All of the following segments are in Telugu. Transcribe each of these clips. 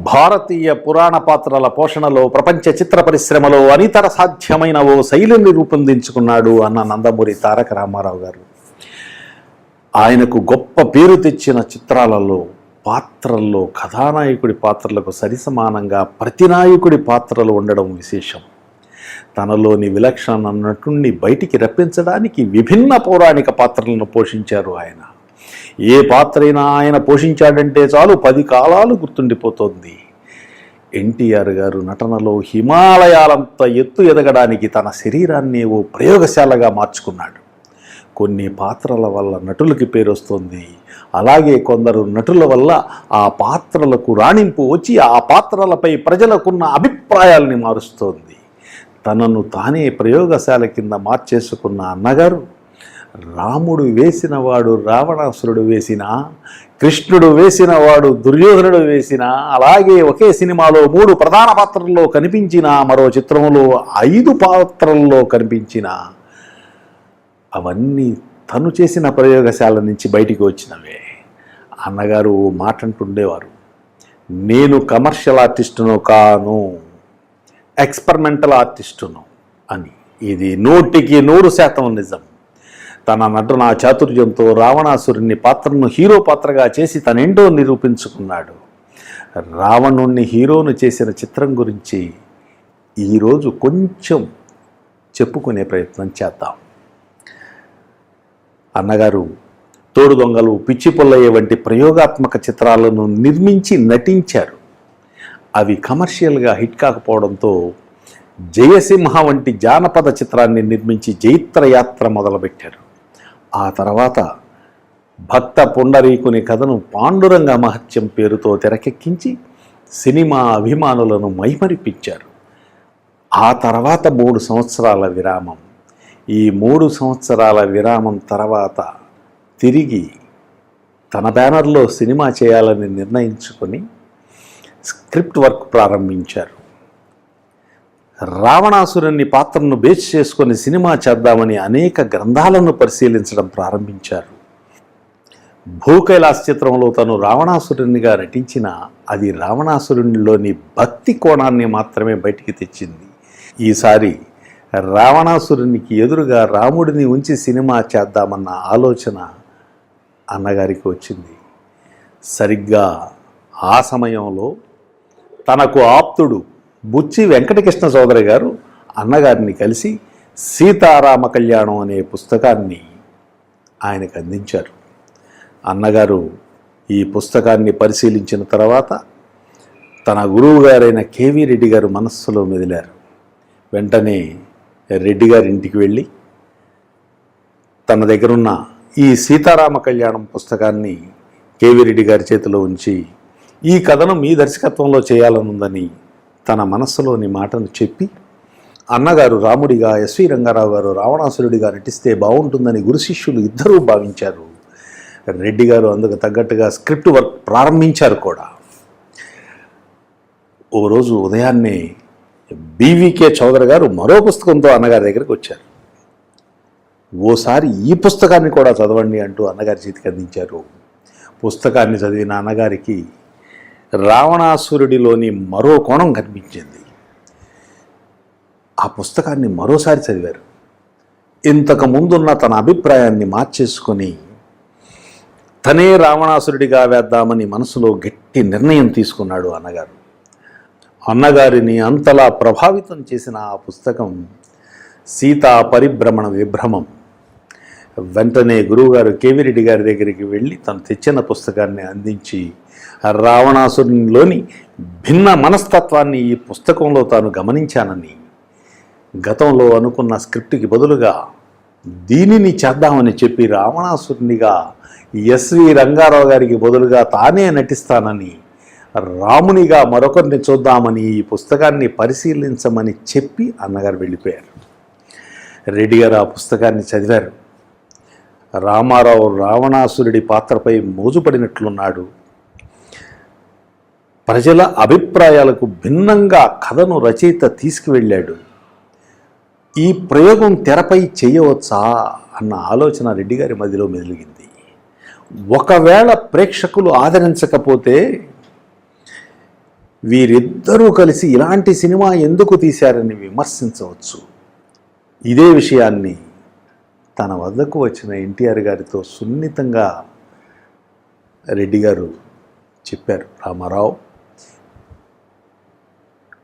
భారతీయ పురాణ పాత్రల పోషణలో ప్రపంచ చిత్ర పరిశ్రమలో అనితర సాధ్యమైన ఓ శైలిని రూపొందించుకున్నాడు అన్న నందమూరి తారక రామారావు గారు. ఆయనకు గొప్ప పేరు తెచ్చిన చిత్రాలలో పాత్రల్లో కథానాయకుడి పాత్రలకు సరిసమానంగా ప్రతినాయకుడి పాత్రలు ఉండడం విశేషం. తనలోని విలక్షణ నటుణ్ణి బయటికి రప్పించడానికి విభిన్న పౌరాణిక పాత్రలను పోషించారు ఆయన. ఏ పాత్రైనా ఆయన పోషించాడంటే చాలు 10 కాలాలు గుర్తుండిపోతోంది. ఎన్టీఆర్ గారు నటనలో హిమాలయాలంత ఎత్తు ఎదగడానికి తన శరీరాన్ని ఓ ప్రయోగశాలగా మార్చుకున్నాడు. కొన్ని పాత్రల వల్ల నటులకి పేరు వస్తుంది, అలాగే కొందరు నటుల వల్ల ఆ పాత్రలకు రాణింపు వచ్చి ఆ పాత్రలపై ప్రజలకున్న అభిప్రాయాల్ని మారుస్తోంది. తనను తానే ప్రయోగశాల కింద మార్చేసుకున్న అన్నగారు రాముడు వేసినవాడు రావణాసురుడు వేసినా, కృష్ణుడు వేసినవాడు దుర్యోధనుడు వేసినా, అలాగే ఒకే సినిమాలో 3 ప్రధాన పాత్రల్లో కనిపించిన, మరో చిత్రంలో 5 పాత్రల్లో కనిపించిన, అవన్నీ తను చేసిన ప్రయోగశాల నుంచి బయటికి వచ్చినవే. అన్నగారు మాట అంటుండేవారు, నేను కమర్షియల్ ఆర్టిస్టును కాను, ఎక్స్పెరిమెంటల్ ఆర్టిస్టును అని. ఇది 100కి 100% నిజం. తన నటన చాతుర్యంతో రావణాసురుని పాత్రను హీరో పాత్రగా చేసి తనేంటో నిరూపించుకున్నాడు. రావణుణ్ణి హీరోను చేసిన చిత్రం గురించి ఈరోజు కొంచెం చెప్పుకునే ప్రయత్నం చేద్దాం. అన్నగారు తోడు దొంగలు, పిచ్చి పుల్లయ్య వంటి ప్రయోగాత్మక చిత్రాలను నిర్మించి నటించారు. అవి కమర్షియల్గా హిట్ కాకపోవడంతో జయసింహ వంటి జానపద చిత్రాన్ని నిర్మించి జైత్రయాత్ర మొదలుపెట్టారు. ఆ తర్వాత భక్త పుండరీకుని కథను పాండురంగ మహత్యం పేరుతో తెరకెక్కించి సినిమా అభిమానులను మైమరిపించారు. ఆ తర్వాత 3 సంవత్సరాల విరామం. ఈ 3 సంవత్సరాల విరామం తర్వాత తిరిగి తన బ్యానర్లో సినిమా చేయాలని నిర్ణయించుకొని స్క్రిప్ట్ వర్క్ ప్రారంభించారు. రావణాసురుని పాత్రను బేస్ చేసుకొని సినిమా చేద్దామని అనేక గ్రంథాలను పరిశీలించడం ప్రారంభించారు. భూకైలాస్ చిత్రంలో తను రావణాసురునిగా నటించిన అది రావణాసురునిలోని భక్తి కోణాన్ని మాత్రమే బయటికి తెచ్చింది. ఈసారి రావణాసురునికి ఎదురుగా రాముడిని ఉంచి సినిమా చేద్దామన్న ఆలోచన అన్నగారికి వచ్చింది. సరిగ్గా ఆ సమయంలో తనకు ఆప్తుడు బుచ్చి వెంకటకృష్ణ చౌదరి గారు అన్నగారిని కలిసి సీతారామ కళ్యాణం అనే పుస్తకాన్ని ఆయనకు అందించారు. అన్నగారు ఈ పుస్తకాన్ని పరిశీలించిన తర్వాత తన గురువు గారైన కేవీ రెడ్డి గారు మనస్సులో మెదిలారు. వెంటనే రెడ్డి గారి ఇంటికి వెళ్ళి తన దగ్గరున్న ఈ సీతారామ కళ్యాణం పుస్తకాన్ని కేవీ రెడ్డి గారి చేతిలో ఉంచి ఈ కథను మీ దర్శకత్వంలో చేయాలనుందని తన మనస్సులోని మాటను చెప్పి, అన్నగారు రాముడిగా, ఎస్వి రంగారావు గారు రావణాసురుడిగా నటిస్తే బాగుంటుందని గురు శిష్యులు ఇద్దరూ భావించారు. రెడ్డి గారు అందుకు తగ్గట్టుగా స్క్రిప్ట్ వర్క్ ప్రారంభించారు కూడా. ఓ రోజు ఉదయాన్నే బీవీకే చౌదరి గారు మరో పుస్తకంతో అన్నగారి దగ్గరికి వచ్చారు. ఓసారి ఈ పుస్తకాన్ని కూడా చదవండి అంటూ అన్నగారి చేతికి అందించారు. పుస్తకాన్ని చదివిన అన్నగారికి రావణాసురుడిలోని మరో కోణం కనిపించింది. ఆ పుస్తకాన్ని మరోసారి చదివారు. ఇంతకు ముందున్న తన అభిప్రాయాన్ని మార్చేసుకొని తనే రావణాసురుడిగా వేద్దామని మనసులో గట్టి నిర్ణయం తీసుకున్నాడు అన్నగారు. అన్నగారిని అంతలా ప్రభావితం చేసిన ఆ పుస్తకం సీతా పరిభ్రమణ విభ్రమం. వెంటనే గురువుగారు కేవీ రెడ్డి గారి దగ్గరికి వెళ్ళి తను తెచ్చిన పుస్తకాన్ని అందించి రావణాసురునిలోని భిన్న మనస్తత్వాన్ని ఈ పుస్తకంలో తాను గమనించానని, గతంలో అనుకున్న స్క్రిప్ట్కి బదులుగా దీనిని చేద్దామని చెప్పి రావణాసురునిగా ఎస్వి రంగారావు గారికి బదులుగా తానే నటిస్తానని, రామునిగా మరొకరిని చూద్దామని ఈ పుస్తకాన్ని పరిశీలించమని చెప్పి అన్నగారు వెళ్ళిపోయారు. రెడ్డి గారు ఆ పుస్తకాన్ని చదివారు. రామారావు రావణాసురుడి పాత్రపై మోజుపడినట్లున్నాడు. ప్రజల అభిప్రాయాలకు భిన్నంగా కథను రచయిత తీసుకువెళ్ళాడు. ఈ ప్రయోగం తెరపై చేయవచ్చా అన్న ఆలోచన రెడ్డి గారి మదిలో మెదిలిగింది. ఒకవేళ ప్రేక్షకులు ఆదరించకపోతే వీరిద్దరూ కలిసి ఇలాంటి సినిమా ఎందుకు తీశారని విమర్శించవచ్చు. ఇదే విషయాన్ని తన వద్దకు వచ్చిన ఎన్టీఆర్ గారితో సున్నితంగా రెడ్డి గారు చెప్పారు. రామారావు,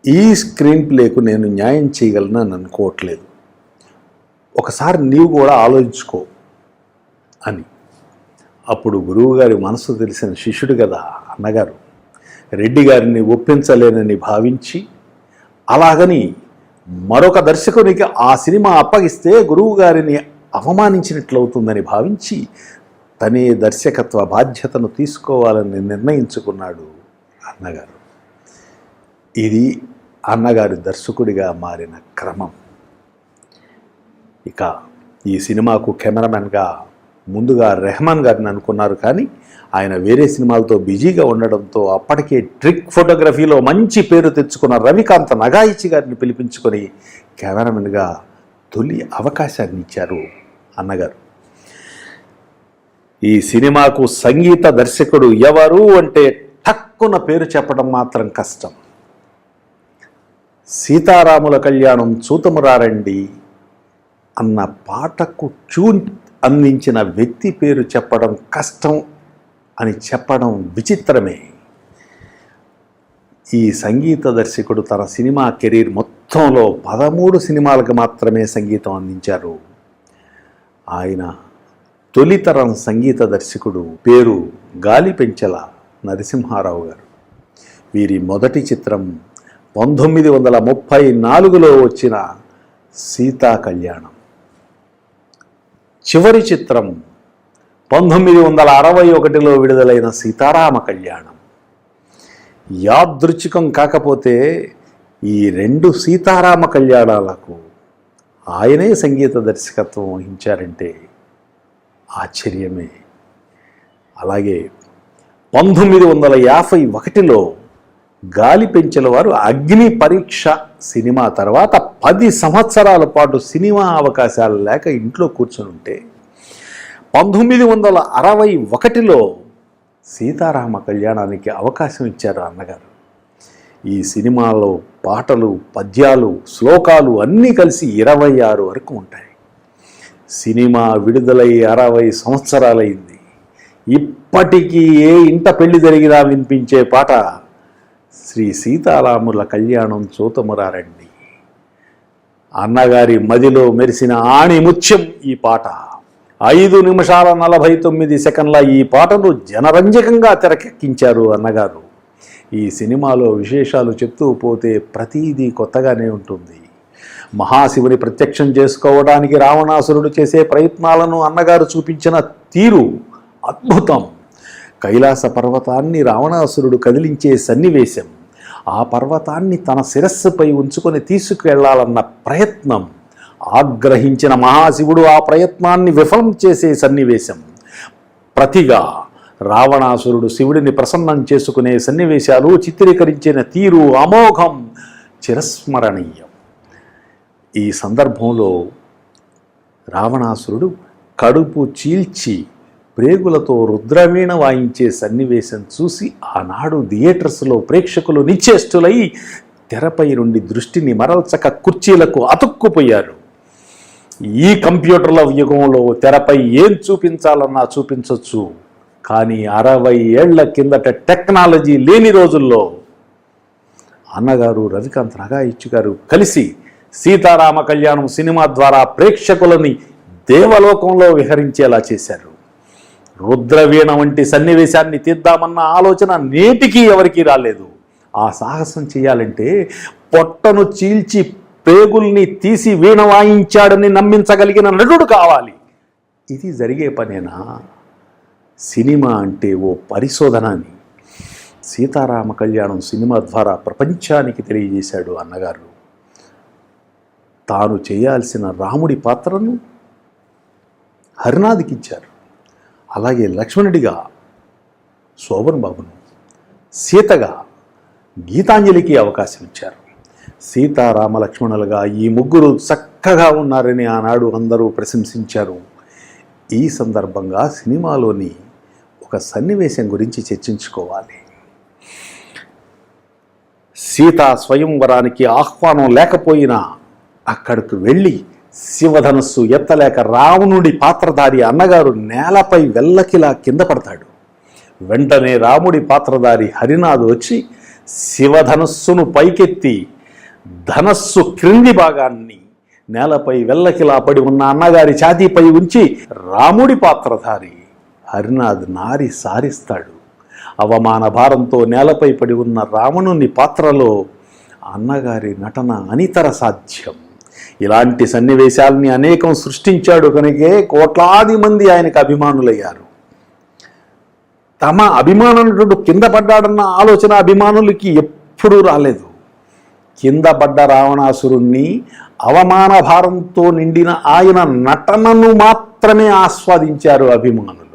ఈ స్క్రీన్ ప్లేకు నేను న్యాయం చేయగలనని అనుకోవట్లేదు, ఒకసారి నీవు కూడా ఆలోచించుకో అని. అప్పుడు గురువుగారి మనసు తెలిసిన శిష్యుడు కదా అన్నగారు, రెడ్డి గారిని ఒప్పించలేనని భావించి, అలాగని మరొక దర్శకునికి ఆ సినిమా అప్పగిస్తే గురువు గారిని అవమానించినట్లవుతుందని భావించి తనే దర్శకత్వ బాధ్యతను తీసుకోవాలని నిర్ణయించుకున్నాడు అన్నగారు. ఇది అన్నగారి దర్శకుడిగా మారిన క్రమం. ఇక ఈ సినిమాకు కెమెరామెన్గా ముందుగా రెహమాన్ గారిని అనుకున్నారు, కానీ ఆయన వేరే సినిమాలతో బిజీగా ఉండడంతో అప్పటికే ట్రిక్ ఫోటోగ్రఫీలో మంచి పేరు తెచ్చుకున్న రవికాంత్ నగాయిచి గారిని పిలిపించుకొని కెమెరామెన్గా తొలి అవకాశాన్ని ఇచ్చారు అన్నగారు. ఈ సినిమాకు సంగీత దర్శకుడు ఎవరు అంటే టక్కున పేరు చెప్పడం మాత్రం కష్టం. సీతారాముల కళ్యాణం చూతమురారండి అన్న పాటకు ట్యూన్ అందించిన వ్యక్తి పేరు చెప్పడం కష్టం అని చెప్పడం విచిత్రమే. ఈ సంగీత దర్శకుడు తన సినిమా కెరీర్ మొత్తంలో 13 సినిమాలకు మాత్రమే సంగీతం అందించారు. ఆయన తొలితరం సంగీత దర్శకుడు పేరు గాలిపెంచల నరసింహారావు గారు. వీరి మొదటి చిత్రం 1934లో వచ్చిన సీతా కళ్యాణం, చివరి చిత్రం 1961లో విడుదలైన సీతారామ కళ్యాణం. యాదృచ్ఛికం కాకపోతే ఈ 2 సీతారామ కళ్యాణాలకు ఆయనే సంగీత దర్శకత్వం వహించారంటే ఆశ్చర్యమే. అలాగే 1951లో గాలిపెంచల వారు అగ్ని పరీక్ష సినిమా తర్వాత 10 సంవత్సరాల పాటు సినిమా అవకాశాలు లేక ఇంట్లో కూర్చొని ఉంటే 1961లో సీతారామ కళ్యాణానికి అవకాశం ఇచ్చారు అన్నగారు. ఈ సినిమాలో పాటలు, పద్యాలు, శ్లోకాలు అన్నీ కలిసి 26 వరకు ఉంటాయి. సినిమా విడుదలై 60 సంవత్సరాలైంది. ఇప్పటికీ ఏ ఇంట పెళ్లి జరిగినా వినిపించే పాట శ్రీ సీతారాముల కళ్యాణం చూతమురారండి. అన్నగారి మదిలో మెరిసిన ఆణిముత్యం ఈ పాట. 5 నిమిషాల 49 సెకండ్ల ఈ పాటను జనరంజకంగా తెరకెక్కించారు అన్నగారు. ఈ సినిమాలో విశేషాలు చెప్తూ పోతే ప్రతిదీ కొత్తగానే ఉంటుంది. మహాశివుని ప్రత్యక్షం చేసుకోవడానికి రావణాసురుడు చేసే ప్రయత్నాలను అన్నగారు చూపించిన తీరు అద్భుతం. కైలాస పర్వతాన్ని రావణాసురుడు కదిలించే సన్నివేశం, ఆ పర్వతాన్ని తన శిరస్సుపై ఉంచుకొని తీసుకువెళ్లాలన్న ప్రయత్నం, ఆగ్రహించిన మహాశివుడు ఆ ప్రయత్నాన్ని విఫలం చేసే సన్నివేశం, ప్రతిగా రావణాసురుడు శివుడిని ప్రసన్నం చేసుకునే సన్నివేశాలు చిత్రీకరించిన తీరు అమోఘం, చిరస్మరణీయం. ఈ సందర్భంలో రావణాసురుడు కడుపు చీల్చి ప్రేగులతో రుద్రవీణ వాయించే సన్నివేశం చూసి ఆనాడు థియేటర్స్లో ప్రేక్షకులు నిశ్చేష్టులై తెరపై నుండి దృష్టిని మరల్చక కుర్చీలకు అతుక్కుపోయారు. ఈ కంప్యూటర్ల యుగంలో తెరపై ఏం చూపించాలన్నా చూపించవచ్చు, కానీ 60 ఏళ్ల కిందట టెక్నాలజీ లేని రోజుల్లో అన్నగారు రవికాంత్ నగాయిచ్చు గారు కలిసి సీతారామ కళ్యాణం సినిమా ద్వారా ప్రేక్షకులని దేవలోకంలో విహరించేలా చేశారు. రుద్రవీణ వంటి సన్నివేశాన్ని తీద్దామన్న ఆలోచన నేటికి ఎవరికీ రాలేదు. ఆ సాహసం చేయాలంటే పొట్టను చీల్చి పేగుల్ని తీసి వీణ వాయించాడని నమ్మించగలిగిన నటుడు కావాలి. ఇది జరిగే పనేనా? సినిమా అంటే ఓ పరిశోధన అని సీతారామ కళ్యాణం సినిమా ద్వారా ప్రపంచానికి తెలియజేశాడు అన్నగారు. తాను చేయాల్సిన రాముడి పాత్రను హరినాథ్కిచ్చారు. అలాగే లక్ష్మణుడిగా శోభన్ బాబును, సీతగా గీతాంజలికి అవకాశం ఇచ్చారు. సీతారామ లక్ష్మణులుగా ఈ ముగ్గురు చక్కగా ఉన్నారని ఆనాడు అందరూ ప్రశంసించారు. ఈ సందర్భంగా సినిమాలోని ఒక సన్నివేశం గురించి చర్చించుకోవాలి. సీతా స్వయంవరానికి ఆహ్వానం లేకపోయినా అక్కడికి వెళ్ళి శివధనస్సు ఎత్తలేక రావణుడి పాత్రధారి అన్నగారు నేలపై వెల్లకిలా కింద పడతాడు. వెంటనే రాముడి పాత్రధారి హరినాథ్ వచ్చి శివధనస్సును పైకెత్తి ధనస్సు క్రింది భాగాన్ని నేలపై వెల్లకిలా పడి ఉన్న అన్నగారి ఛాతీపై ఉంచి రాముడి పాత్రధారి హరినాథ్ నారి సారిస్తాడు. అవమాన భారంతో నేలపై పడి ఉన్న రావణుని పాత్రలో అన్నగారి నటన అనితర సాధ్యం. ఇలాంటి సన్నివేశాలని అనేకం సృష్టించాడు కనుకే కోట్లాది మంది ఆయనకు అభిమానులయ్యారు. తమ అభిమానుడు కింద పడ్డాడన్న ఆలోచన అభిమానులకి ఎప్పుడూ రాలేదు. కింద పడ్డ రావణాసురుణ్ణి అవమాన భారంతో నిండిన ఆయన నటనను మాత్రమే ఆస్వాదించారు అభిమానులు.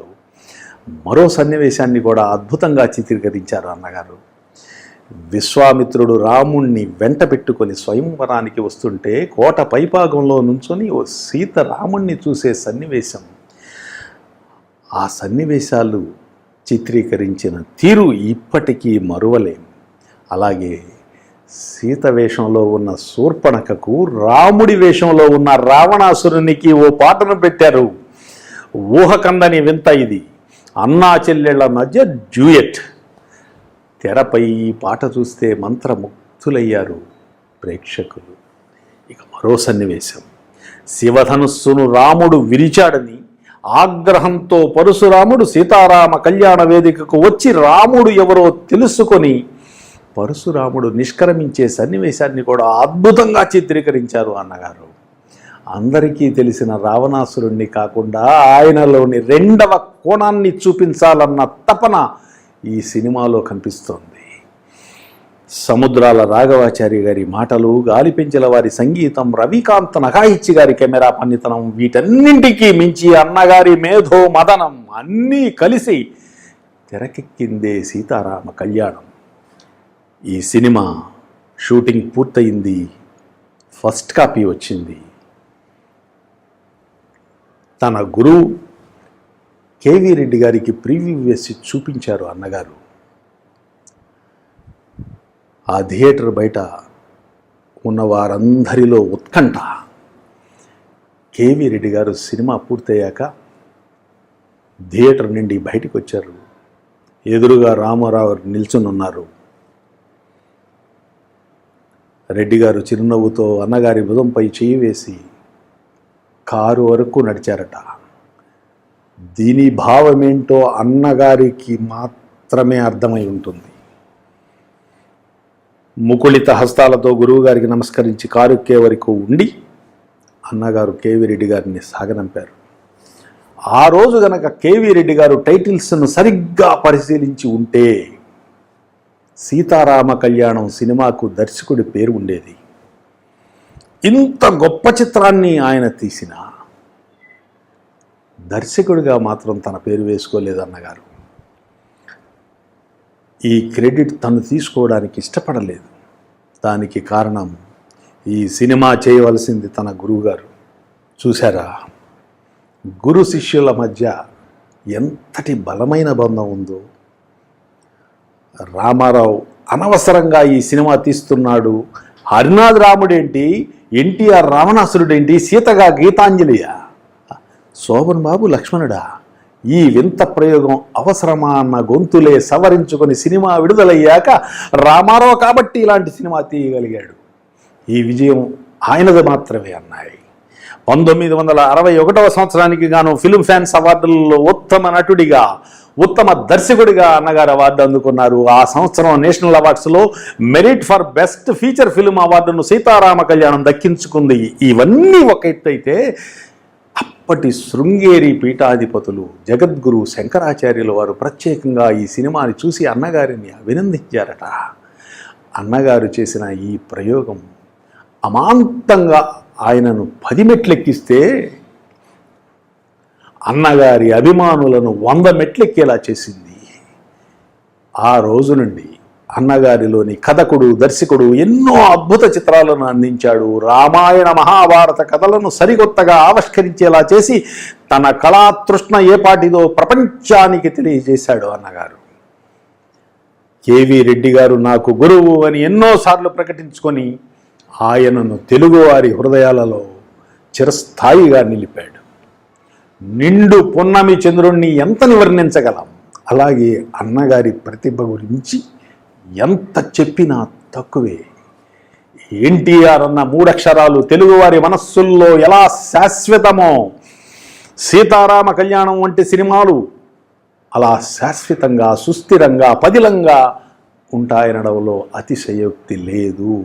మరో సన్నివేశాన్ని కూడా అద్భుతంగా చిత్రీకరించారు అన్నగారు. విశ్వామిత్రుడు రాముణ్ణి వెంట పెట్టుకొని స్వయంవరానికి వస్తుంటే కోట పైభాగంలో నుంచొని ఓ సీత రాముణ్ణి చూసే సన్నివేశం, ఆ సన్నివేశాలు చిత్రీకరించిన తీరు ఇప్పటికీ మరువలేం. అలాగే సీత వేషంలో ఉన్న శూర్పణఖకు రాముడి వేషంలో ఉన్న రావణాసురునికి ఓ పాటను పెట్టారు. ఊహకందని వింత ఇది, అన్నా చెల్లెళ్ల మధ్య డ్యూయట్. తెరపై ఈ పాట చూస్తే మంత్రముగ్ధులయ్యారు ప్రేక్షకులు. ఇక మరో సన్నివేశం, శివధనుస్సును రాముడు విరిచాడని ఆగ్రహంతో పరశురాముడు సీతారామ కళ్యాణ వేదికకు వచ్చి రాముడు ఎవరో తెలుసుకొని పరశురాముడు నిష్క్రమించే సన్నివేశాన్ని కూడా అద్భుతంగా చిత్రీకరించారు అన్నగారు. అందరికీ తెలిసిన రావణాసురుణ్ణి కాకుండా ఆయనలోని రెండవ కోణాన్ని చూపించాలన్న తపన ఈ సినిమాలో కనిపిస్తోంది. సముద్రాల రాఘవాచారి గారి మాటలు, గాలిపెంచెల వారి సంగీతం, రవికాంత్ నగాయిచ్చి గారి కెమెరా పనితనం, వీటన్నింటికీ మించి అన్నగారి మేధో మదనం అన్నీ కలిసి తెరకెక్కిందే సీతారామ కళ్యాణం. ఈ సినిమా షూటింగ్ పూర్తయింది, ఫస్ట్ కాపీ వచ్చింది. తన గురువు కేవీ రెడ్డి గారికి ప్రివ్యూ వేసి చూపించారు అన్నగారు. ఆ థియేటర్ బయట ఉన్న వారందరిలో ఉత్కంఠ. కేవీ రెడ్డి గారు సినిమా పూర్తయ్యాక థియేటర్ నుండి బయటికి వచ్చారు. ఎదురుగా రామారావు నిల్చుని ఉన్నారు. రెడ్డి గారు చిరునవ్వుతో అన్నగారి భుజంపై చేయి వేసి కారు వరకు నడిచారట. దీని భావమేంటో అన్నగారికి మాత్రమే అర్థమై ఉంటుంది. ముకుళిత హస్తాలతో గురువుగారికి నమస్కరించి కారు ఎక్కే వరకు ఉండి అన్నగారు కేవీ రెడ్డి గారిని సాగనంపారు. ఆ రోజు గనక కేవీ రెడ్డి గారు టైటిల్స్ను సరిగ్గా పరిశీలించి ఉంటే సీతారామ కళ్యాణం సినిమాకు దర్శకుడి పేరు ఉండేది. ఇంత గొప్ప చిత్రాన్ని ఆయన తీసిన దర్శకుడిగా మాత్రం తన పేరు వేసుకోలేదన్నగారు. ఈ క్రెడిట్ తను తీసుకోవడానికి ఇష్టపడలేదు. దానికి కారణం ఈ సినిమా చేయవలసింది తన గురువుగారు. చూశారా, గురు శిష్యుల మధ్య ఎంతటి బలమైన బంధం ఉందో. రామారావు అనవసరంగా ఈ సినిమా తీస్తున్నాడు, హరినాథ్ రాముడేంటి, ఎన్టీఆర్ రావణాసురుడేంటి, సీతగా గీతాంజలియా, శోభన్ బాబు లక్ష్మణుడా, ఈ వింత ప్రయోగం అవసరమా అన్న గొంతులే సవరించుకొని సినిమా విడుదలయ్యాక రామారావు కాబట్టి ఇలాంటి సినిమా తీయగలిగాడు. ఈ విజయం ఆయనది మాత్రమే అన్నాయి. 1961వ సంవత్సరానికి గాను ఫిల్మ్ ఫ్యాన్స్ అవార్డులలో ఉత్తమ నటుడిగా, ఉత్తమ దర్శకుడిగా అన్నగారు అవార్డు అందుకున్నారు. ఆ సంవత్సరం నేషనల్ అవార్డ్స్లో merit for best feature film అవార్డును సీతారామ కళ్యాణం దక్కించుకుంది. ఇవన్నీ ఒక ఎత్తైతే అప్పటి శృంగేరి పీఠాధిపతులు జగద్గురు శంకరాచార్యుల వారు ప్రత్యేకంగా ఈ సినిమాని చూసి అన్నగారిని అభినందించారట. అన్నగారు చేసిన ఈ ప్రయోగం అమాంతంగా ఆయనను 10 మెట్లెక్కిస్తే అన్నగారి అభిమానులను 100 మెట్లెక్కేలా చేసింది. ఆ రోజు నుండి అన్నగారిలోని కథకుడు, దర్శకుడు ఎన్నో అద్భుత చిత్రాలను అందించాడు. రామాయణ మహాభారత కథలను సరికొత్తగా ఆవిష్కరించేలా చేసి తన కళాతృష్ణ ఏపాటిదో ప్రపంచానికి తెలియజేశాడు అన్నగారు. కేవీ రెడ్డి గారు నాకు గురువు అని ఎన్నోసార్లు ప్రకటించుకొని ఆయనను తెలుగువారి హృదయాలలో చిరస్థాయిగా నిలిపాడు. నిండు పున్నమి చంద్రుణ్ణి ఎంతని వర్ణించగలం? అలాగే అన్నగారి ప్రతిభ గురించి ఎంత చెప్పినా తక్కువే. ఎన్టీఆర్ అన్న 3 అక్షరాలు తెలుగువారి మనస్సుల్లో ఎలా శాశ్వతమో, సీతారామ కళ్యాణం వంటి సినిమాలు అలా శాశ్వతంగా, సుస్థిరంగా, పదిలంగా ఉంటాయనడంలో అతిశయోక్తి లేదు.